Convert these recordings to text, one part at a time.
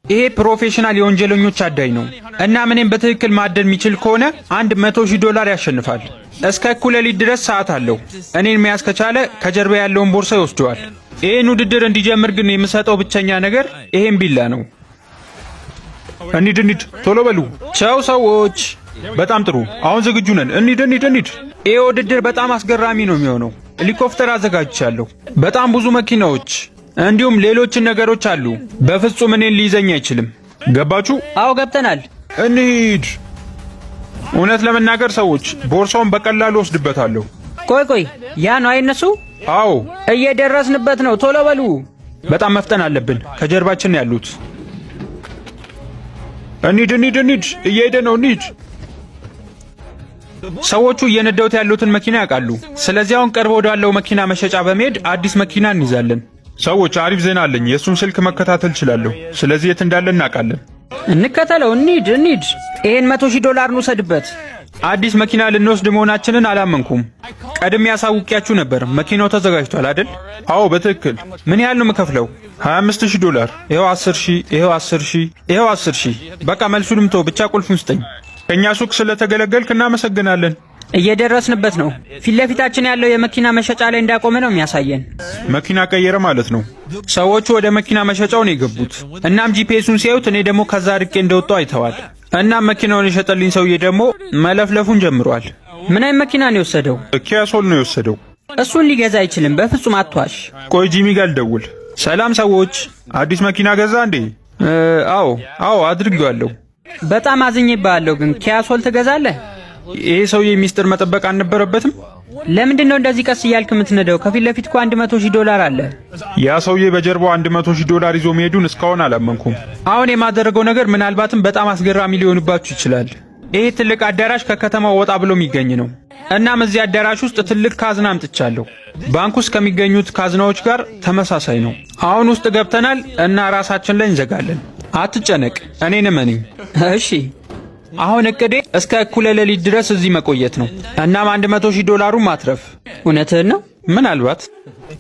ይሄ ፕሮፌሽናል የወንጀለኞች አዳኝ ነው እና ምንም በትክክል ማደን የሚችል ከሆነ $100,000 ያሸንፋል። እስከ እኩለ ሌሊት ድረስ ሰዓት አለው። እኔን መያዝ ከቻለ ከጀርባ ያለውን ቦርሳ ይወስደዋል። ይህን ውድድር እንዲጀምር ግን የምሰጠው ብቸኛ ነገር ይሄን ቢላ ነው። እንሂድ፣ ቶሎ በሉ። ቻው ሰዎች። በጣም ጥሩ፣ አሁን ዝግጁ ነን። እንሂድ። ይሄ ውድድር በጣም አስገራሚ ነው የሚሆነው። ሄሊኮፕተር አዘጋጅቻለሁ፣ በጣም ብዙ መኪናዎች እንዲሁም ሌሎችን ነገሮች አሉ። በፍጹም እኔን ሊይዘኝ አይችልም። ገባችሁ? አዎ ገብተናል። እንሂድ። እውነት ለመናገር ሰዎች ቦርሳውን በቀላሉ ወስድበታለሁ። ቆይ ያ ነው አይነሱ? አዎ እየደረስንበት ነው። ቶሎ በሉ። በጣም መፍጠን አለብን። ከጀርባችን ነው ያሉት። እንሂድ። እየሄደ ነው። እንሂድ። ሰዎቹ እየነዳውት ያሉትን መኪና ያውቃሉ። ስለዚህ አሁን ቀርቦ ወዳለው መኪና መሸጫ በመሄድ አዲስ መኪና እንይዛለን። ሰዎች አሪፍ ዜና አለኝ። የእሱን ስልክ መከታተል እችላለሁ። ስለዚህ የት እንዳለ እናውቃለን። እንከተለው። እንሂድ። ይሄን $100,000 እንውሰድበት። አዲስ መኪና ልንወስድ መሆናችንን አላመንኩም። ቀድሜ ያሳውቂያችሁ ነበር። መኪናው ተዘጋጅቷል አይደል? አዎ በትክክል። ምን ያህል ነው የምከፍለው? $25,000። ይኸው 10,000፣ ይኸው 10,000፣ ይኸው 10,000። በቃ መልሱንም ተው፣ ብቻ ቁልፉን ስጠኝ። ከእኛ ሱቅ ስለተገለገልክ እናመሰግናለን። እየደረስንበት ነው። ፊት ለፊታችን ያለው የመኪና መሸጫ ላይ እንዳቆመ ነው የሚያሳየን። መኪና ቀየረ ማለት ነው። ሰዎቹ ወደ መኪና መሸጫው ነው የገቡት። እናም ጂፒኤሱን ሲያዩት እኔ ደግሞ ከዛ ርቄ እንደወጣው አይተዋል። እናም መኪናውን የሸጠልኝ ሰውዬ ደግሞ መለፍለፉን ጀምሯል። ምን አይነት መኪና ነው የወሰደው? ኪያ ሶል ነው የወሰደው። እሱን ሊገዛ አይችልም። በፍጹም አትዋሽ። ቆይ ጂሚ ጋር ልደውል። ሰላም ሰዎች፣ አዲስ መኪና ገዛ እንዴ? አዎ አድርጌዋለሁ። በጣም አዝኜብሃለሁ። ግን ኪያ ሶል ትገዛለህ? ይሄ ሰውዬ ሚስጥር መጠበቅ አልነበረበትም? ለምንድን ነው እንደዚህ ቀስ እያልክ የምትነዳው? ከፊት ለፊት እኮ $100,000 አለ። ያ ሰውዬ በጀርባው $100,000 ይዞ መሄዱን እስካሁን አላመንኩም። አሁን የማደረገው ነገር ምናልባትም በጣም አስገራሚ ሊሆንባችሁ ይችላል። ይሄ ትልቅ አዳራሽ ከከተማው ወጣ ብሎ የሚገኝ ነው። እናም እዚህ አዳራሽ ውስጥ ትልቅ ካዝና አምጥቻለሁ። ባንክ ውስጥ ከሚገኙት ካዝናዎች ጋር ተመሳሳይ ነው። አሁን ውስጥ ገብተናል እና ራሳችን ላይ እንዘጋለን። አትጨነቅ፣ እኔን እመነኝ። እሺ። አሁን እቅዴ እስከ እኩለ ሌሊት ድረስ እዚህ መቆየት ነው። እናም $100,000 ማትረፍ። እውነትህን ነው? ምናልባት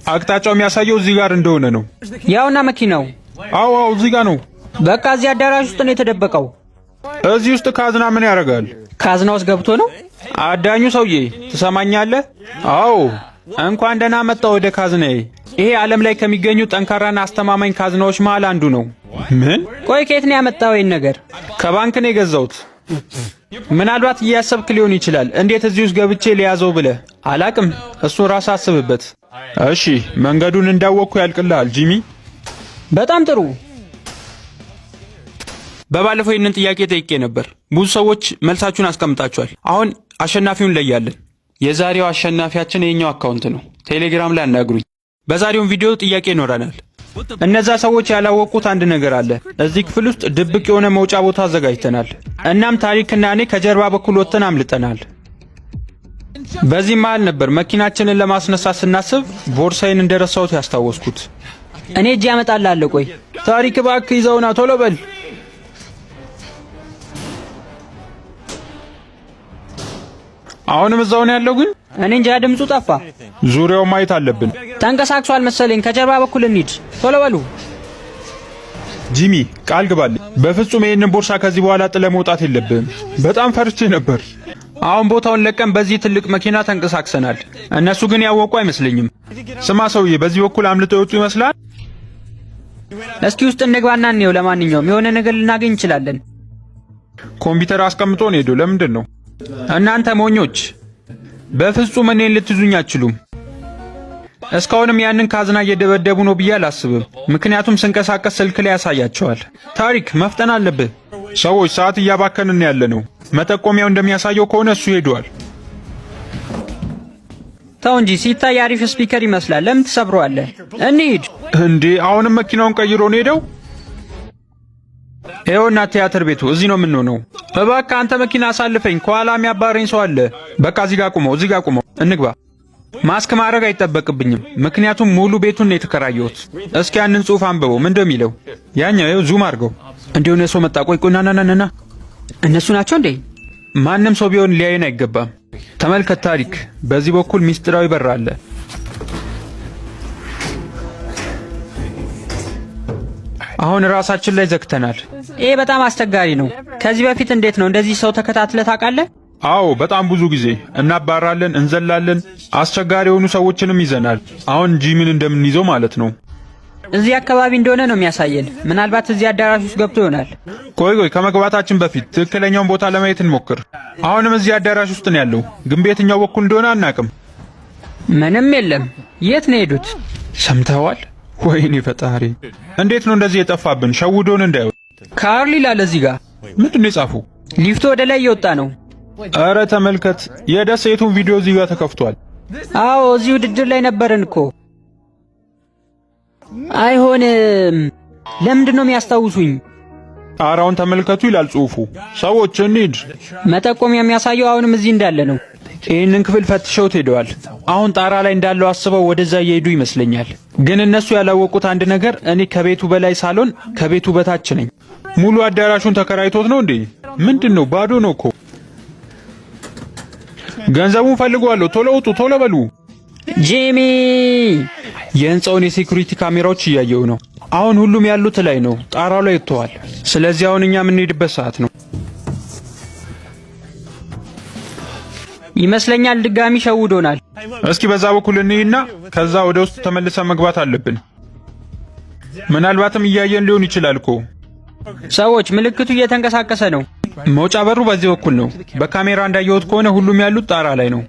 አቅጣጫው የሚያሳየው እዚህ ጋር እንደሆነ ነው። ያውና መኪናው። አዎ እዚህ ጋር ነው። በቃ እዚህ አዳራሽ ውስጥ ነው የተደበቀው። እዚህ ውስጥ ካዝና ምን ያደርጋል? ካዝና ውስጥ ገብቶ ነው። አዳኙ ሰውዬ ትሰማኛለህ? አዎ እንኳን ደህና መጣ ወደ ካዝናዬ። ይሄ ዓለም ላይ ከሚገኙ ጠንካራና አስተማማኝ ካዝናዎች መሃል አንዱ ነው። ምን? ቆይ ከየት ነው ያመጣው ይሄን ነገር? ከባንክ ነው የገዛሁት። ምናልባት እያሰብክ ሊሆን ይችላል እንዴት እዚህ ውስጥ ገብቼ ሊያዘው ብለህ። አላቅም፣ እሱን ራስህ አስብበት። እሺ መንገዱን እንዳወቅኩ ያልቅልሃል ጂሚ። በጣም ጥሩ። በባለፈው ይህንን ጥያቄ ጠይቄ ነበር። ብዙ ሰዎች መልሳችሁን አስቀምጣችኋል። አሁን አሸናፊውን ለያለን። የዛሬው አሸናፊያችን የኛው አካውንት ነው። ቴሌግራም ላይ አናግሩኝ። በዛሬው ቪዲዮ ጥያቄ ይኖረናል። እነዛ ሰዎች ያላወቁት አንድ ነገር አለ። እዚህ ክፍል ውስጥ ድብቅ የሆነ መውጫ ቦታ አዘጋጅተናል። እናም ታሪክና እኔ ከጀርባ በኩል ወጥተን አምልጠናል። በዚህ መሃል ነበር መኪናችንን ለማስነሳት ስናስብ ቦርሳዬን እንደረሳሁት ያስታወስኩት። እኔ እጄ ያመጣልሃለሁ። ቆይ ታሪክ እባክህ ይዘውና ቶሎ በል። አሁንም እዛው ነው ያለው ግን እኔ እንጃ ድምፁ ጠፋ። ዙሪያው ማየት አለብን። ተንቀሳቅሷል መሰለኝ። ከጀርባ በኩል እንሂድ። ቶሎ በሉ። ጂሚ ቃል ግባልኝ። በፍጹም ይሄንን ቦርሳ ከዚህ በኋላ ጥለ መውጣት የለብህም። በጣም ፈርቼ ነበር። አሁን ቦታውን ለቀን በዚህ ትልቅ መኪና ተንቀሳቅሰናል። እነሱ ግን ያወቁ አይመስለኝም። ስማ ሰውዬ፣ በዚህ በኩል አምልጦ የወጡ ይመስላል። እስኪ ውስጥ እንግባና እንየው። ለማንኛውም የሆነ ነገር ልናገኝ እንችላለን። ኮምፒውተር አስቀምጦ ነው ሄዶ። ለምንድን ነው እናንተ ሞኞች? በፍጹም እኔን ልትዙኝ አትችሉም። እስካሁንም ያንን ካዝና እየደበደቡ ነው ብዬ አላስብም። ምክንያቱም ስንቀሳቀስ ስልክ ላይ ያሳያቸዋል። ታሪክ መፍጠን አለብህ። ሰዎች ሰዓት እያባከንን ያለ ነው። መጠቆሚያው እንደሚያሳየው ከሆነ እሱ ሄዷል። ተው እንጂ ሲታይ አሪፍ ስፒከር ይመስላል። ለምን ትሰብረዋለህ? እንሂድ። እንዴ አሁንም መኪናውን ቀይሮ ነው ሄደው። ይኸውና ቲያትር ቤቱ እዚህ ነው የምንሆነው። እባክህ አንተ መኪና አሳልፈኝ፣ ከኋላ የሚያባረኝ ሰው አለ። በቃ እዚህ ጋር ቁመው፣ እንግባ። ማስክ ማድረግ አይጠበቅብኝም፣ ምክንያቱም ሙሉ ቤቱን ነው የተከራየሁት። እስኪ ያንን ጽሑፍ አንብበው፣ ምን እንደሚለው። ያኛው ይኸው ዙም አድርገው። እንደሆነ ሰው መጣ። ቆይ ና። እነሱ ናቸው እንዴ? ማንም ሰው ቢሆን ሊያየን አይገባም። ተመልከት ታሪክ፣ በዚህ በኩል ሚስጥራዊ በር አለ። አሁን ራሳችን ላይ ዘግተናል። ይሄ በጣም አስቸጋሪ ነው። ከዚህ በፊት እንዴት ነው እንደዚህ ሰው ተከታትለህ ታውቃለህ? አዎ በጣም ብዙ ጊዜ እናባራለን፣ እንዘላለን፣ አስቸጋሪ የሆኑ ሰዎችንም ይዘናል። አሁን እንጂ ምን እንደምንይዘው ማለት ነው። እዚህ አካባቢ እንደሆነ ነው የሚያሳየን። ምናልባት እዚህ አዳራሽ ውስጥ ገብቶ ይሆናል። ቆይ ከመግባታችን በፊት ትክክለኛውን ቦታ ለማየት እንሞክር። አሁንም እዚህ አዳራሽ ውስጥ ነው ያለው፣ ግን በየትኛው በኩል እንደሆነ አናቅም። ምንም የለም። የት ነው ሄዱት? ሰምተዋል? ወይኔ ፈጣሪ! እንዴት ነው እንደዚህ የጠፋብን? ሸውዶን እንዳይው። ካርል ይላል እዚህ ጋር። ምንድነው የጻፉ? ሊፍቱ ወደ ላይ እየወጣ ነው። አረ ተመልከት፣ የደሴቱን ቪዲዮ እዚህ ጋር ተከፍቷል። አዎ እዚህ ውድድር ላይ ነበርን እኮ። አይሆንም። ለምንድን ነው የሚያስታውሱኝ? ጣራውን ተመልከቱ ይላል ጽሑፉ። ሰዎች እንሂድ። መጠቆሚያ የሚያሳየው አሁንም እዚህ እንዳለ ነው። ይህንን ክፍል ፈትሸውት ሄደዋል። አሁን ጣራ ላይ እንዳለው አስበው ወደዛ እየሄዱ ይመስለኛል። ግን እነሱ ያላወቁት አንድ ነገር፣ እኔ ከቤቱ በላይ ሳሎን ከቤቱ በታች ነኝ። ሙሉ አዳራሹን ተከራይቶት ነው እንዴ? ምንድነው? ባዶ ነው እኮ። ገንዘቡን ፈልጓለሁ። ቶሎ ውጡ፣ ቶሎ በሉ። ጂሚ! የህንፃውን የሴኩሪቲ ካሜራዎች እያየው ነው። አሁን ሁሉም ያሉት ላይ ነው፣ ጣራው ላይ ወጥተዋል። ስለዚህ አሁን እኛ የምንሄድበት ሰዓት ነው ይመስለኛል። ድጋሚ ሸውዶናል። እስኪ በዛ በኩል እንሂድና ከዛ ወደ ውስጥ ተመልሰን መግባት አለብን። ምናልባትም እያየን ሊሆን ይችላል እኮ። ሰዎች፣ ምልክቱ እየተንቀሳቀሰ ነው። መውጫ በሩ በዚህ በኩል ነው። በካሜራ እንዳየሁት ከሆነ ሁሉም ያሉት ጣራ ላይ ነው።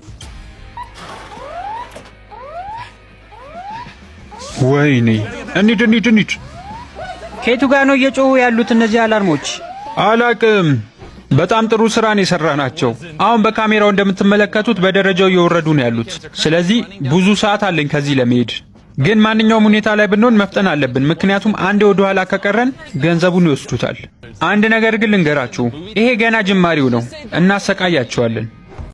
ወይኔ! እንሂድ። ከየቱ ጋር ነው እየጮሁ ያሉት እነዚህ አላርሞች? አላቅም። በጣም ጥሩ ስራን የሰራናቸው። አሁን በካሜራው እንደምትመለከቱት በደረጃው እየወረዱ ነው ያሉት። ስለዚህ ብዙ ሰዓት አለኝ ከዚህ ለመሄድ። ግን ማንኛውም ሁኔታ ላይ ብንሆን መፍጠን አለብን፣ ምክንያቱም አንዴ ወደ ኋላ ከቀረን ገንዘቡን ይወስዱታል። አንድ ነገር ግን ልንገራችሁ፣ ይሄ ገና ጅማሬው ነው። እናሰቃያቸዋለን።